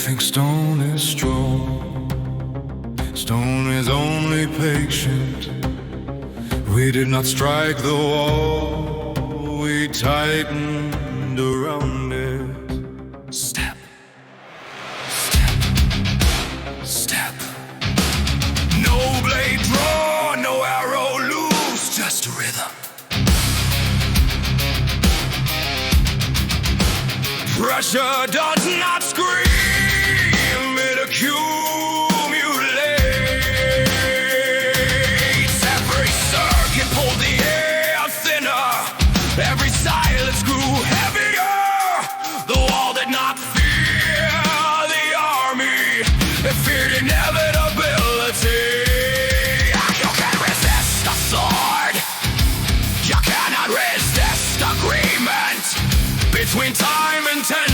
think stone is strong. Stone is only patient. We did not strike the wall, we tightened around it. Step, step, step. No blade drawn, no arrow loose, just a rhythm. Pressure does not scream, it accumulates. Every circuit pulled the air thinner, every silence grew heavier. The wall did not fear the army, it feared inevitability. You can't resist the sword, you cannot resist agreement between time and tension.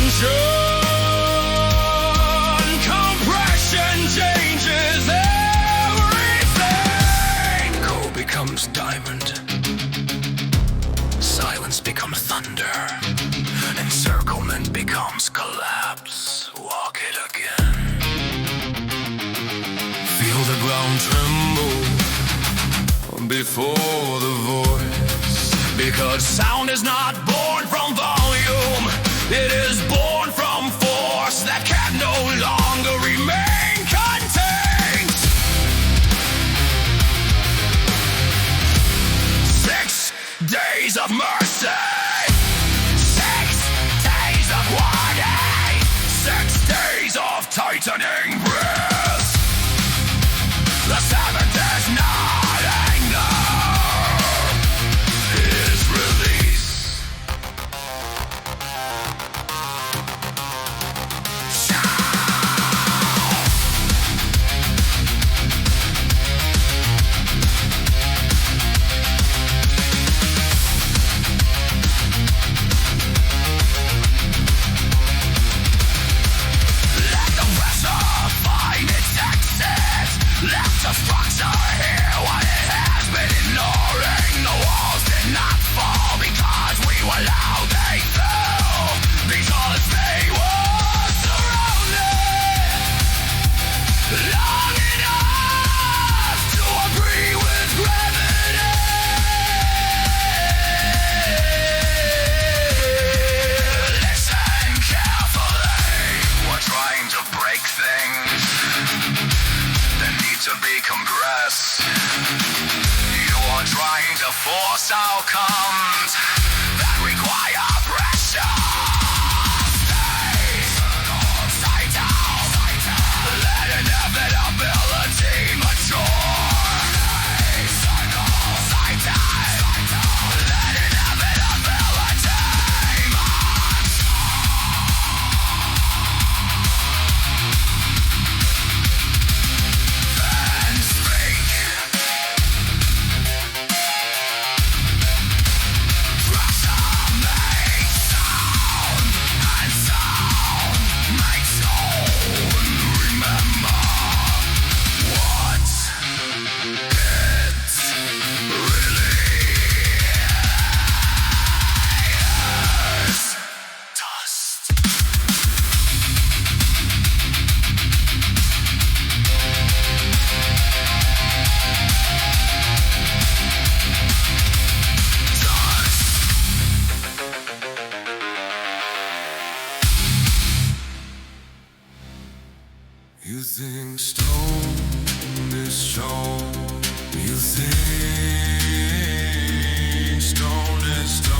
Compression changes everything. Gold becomes diamond, silence becomes thunder, encirclement becomes collapse. Walk it again. Feel the ground tremble before the voice, because sound is not born from volume, it is born from force that can no longer remain contained. 6 days of mercy, 6 days of warning, 6 days of tightening breath. The 7th is not anger, it is release. Let the structure hear what it has been ignoring. The walls did not fall because we were loud, they fell because they were surrounded long enough to agree with gravity. Listen carefully, we're trying to break things to be compressed. You are trying to force outcomes that require pressure. Stay upside down. Let inevitability mature. Stay upside down. Let inevitability mature. You think stone is strong, you think stone is strong.